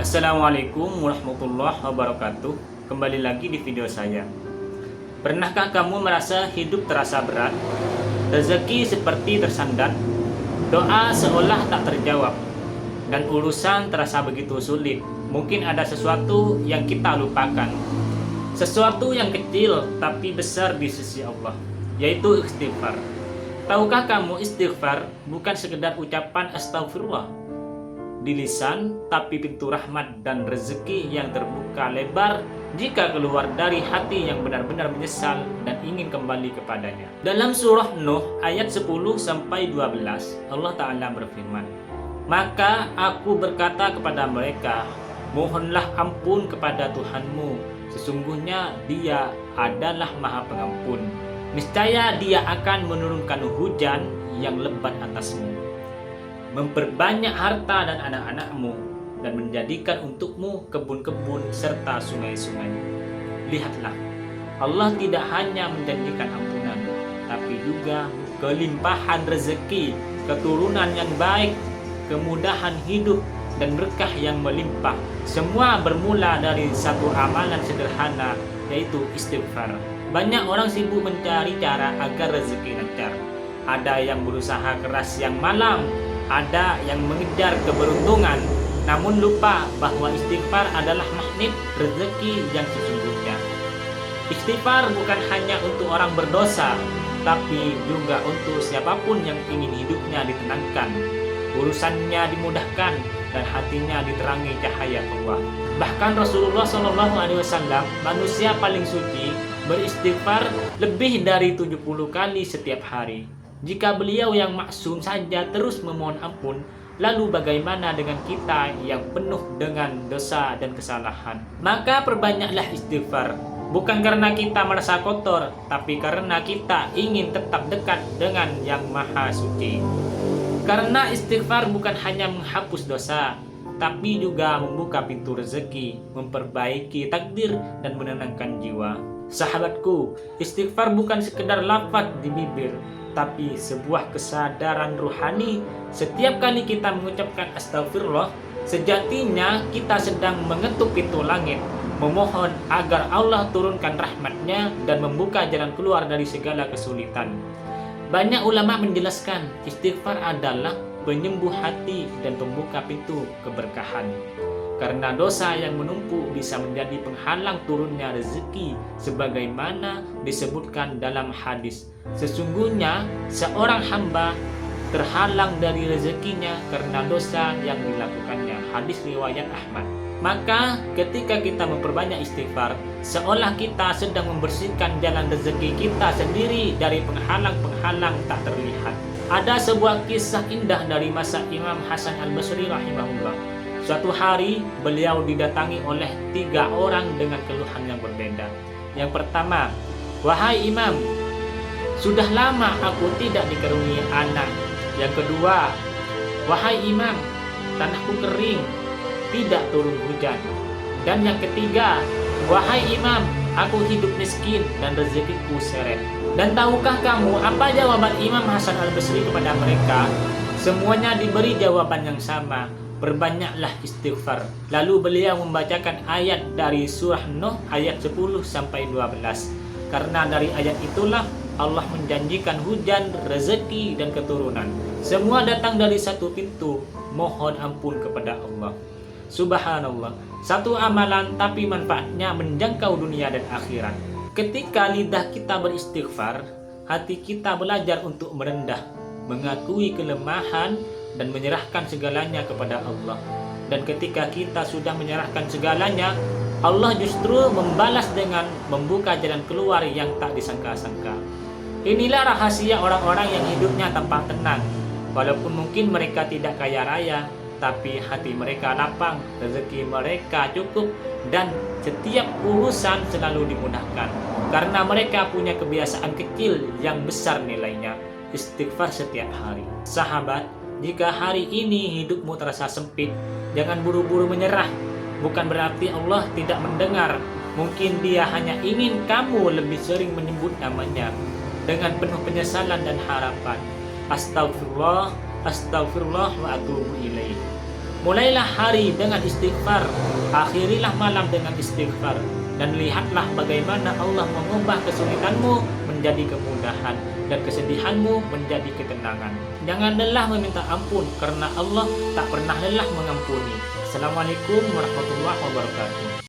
Assalamualaikum warahmatullahi wabarakatuh. Kembali lagi di video saya. Pernahkah kamu merasa hidup terasa berat? Rezeki seperti tersandat, doa seolah tak terjawab, dan urusan terasa begitu sulit. Mungkin ada sesuatu yang kita lupakan, sesuatu yang kecil tapi besar di sisi Allah, yaitu istighfar. Tahukah kamu istighfar bukan sekedar ucapan astagfirullah di lisan, tapi pintu rahmat dan rezeki yang terbuka lebar jika keluar dari hati yang benar-benar menyesal dan ingin kembali kepadanya. Dalam surah Nuh ayat 10-12 Allah Ta'ala berfirman, "Maka aku berkata kepada mereka, mohonlah ampun kepada Tuhanmu, sesungguhnya Dia adalah Maha Pengampun. Niscaya Dia akan menurunkan hujan yang lebat atasmu, memperbanyak harta dan anak-anakmu, dan menjadikan untukmu kebun-kebun serta sungai-sungai. Lihatlah, Allah tidak hanya menjanjikan ampunan, tapi juga kelimpahan rezeki, keturunan yang baik, kemudahan hidup, dan berkah yang melimpah. Semua bermula dari satu amalan sederhana, yaitu istighfar. Banyak orang sibuk mencari cara agar rezeki lancar. Ada yang berusaha keras siang malam, ada yang mengejar keberuntungan, namun lupa bahwa istighfar adalah magnet rezeki yang sesungguhnya. Istighfar bukan hanya untuk orang berdosa, tapi juga untuk siapapun yang ingin hidupnya ditenangkan, urusannya dimudahkan, dan hatinya diterangi cahaya Allah. Bahkan Rasulullah SAW, manusia paling suci, beristighfar lebih dari 70 kali setiap hari. Jika beliau yang maksum saja terus memohon ampun, lalu bagaimana dengan kita yang penuh dengan dosa dan kesalahan? Maka perbanyaklah istighfar, bukan karena kita merasa kotor, tapi karena kita ingin tetap dekat dengan Yang Maha Suci. Karena istighfar bukan hanya menghapus dosa, tapi juga membuka pintu rezeki, memperbaiki takdir, dan menenangkan jiwa. Sahabatku, istighfar bukan sekedar lafaz di bibir, tapi sebuah kesadaran ruhani. Setiap kali kita mengucapkan astagfirullah, sejatinya kita sedang mengetuk pintu langit, memohon agar Allah turunkan rahmatnya dan membuka jalan keluar dari segala kesulitan. Banyak ulama menjelaskan istighfar adalah penyembuh hati dan pembuka pintu keberkahan. Karena dosa yang menumpuk bisa menjadi penghalang turunnya rezeki, sebagaimana disebutkan dalam hadis. Sesungguhnya seorang hamba terhalang dari rezekinya karena dosa yang dilakukannya. Hadis riwayat Ahmad. Maka ketika kita memperbanyak istighfar, seolah kita sedang membersihkan jalan rezeki kita sendiri dari penghalang-penghalang tak terlihat. Ada sebuah kisah indah dari masa Imam Hasan Al-Basri rahimahullah. Suatu hari beliau didatangi oleh 3 orang dengan keluhan yang berbeda. Yang pertama, "Wahai Imam, sudah lama aku tidak dikaruniai anak." Yang kedua, "Wahai Imam, tanahku kering, tidak turun hujan." Dan yang ketiga, "Wahai Imam, aku hidup miskin dan rezekiku seret." Dan tahukah kamu apa jawaban Imam Hasan Al-Basri kepada mereka? Semuanya diberi jawaban yang sama, berbanyaklah istighfar. Lalu beliau membacakan ayat dari surah Nuh ayat 10-12. Karena dari ayat itulah Allah menjanjikan hujan, rezeki, dan keturunan. Semua datang dari satu pintu, mohon ampun kepada Allah. Subhanallah, satu amalan tapi manfaatnya menjangkau dunia dan akhirat. Ketika lidah kita beristighfar, hati kita belajar untuk merendah, mengakui kelemahan, dan menyerahkan segalanya kepada Allah. Dan ketika kita sudah menyerahkan segalanya, Allah justru membalas dengan membuka jalan keluar yang tak disangka-sangka. Inilah rahasia orang-orang yang hidupnya tampak tenang. Walaupun mungkin mereka tidak kaya raya, tapi hati mereka lapang, rezeki mereka cukup, dan setiap urusan selalu dimudahkan. Karena mereka punya kebiasaan kecil yang besar nilainya, istighfar setiap hari. Sahabat, jika hari ini hidupmu terasa sempit, jangan buru-buru menyerah. Bukan berarti Allah tidak mendengar. Mungkin Dia hanya ingin kamu lebih sering menyebut namanya dengan penuh penyesalan dan harapan. Astagfirullah, astagfirullah wa atubu ilaih. Mulailah hari dengan istighfar, akhirilah malam dengan istighfar, dan lihatlah bagaimana Allah mengubah kesulitanmu menjadi kemudahan dan kesedihanmu menjadi ketenangan. Jangan lelah meminta ampun, karena Allah tak pernah lelah mengampuni. Assalamualaikum warahmatullahi wabarakatuh.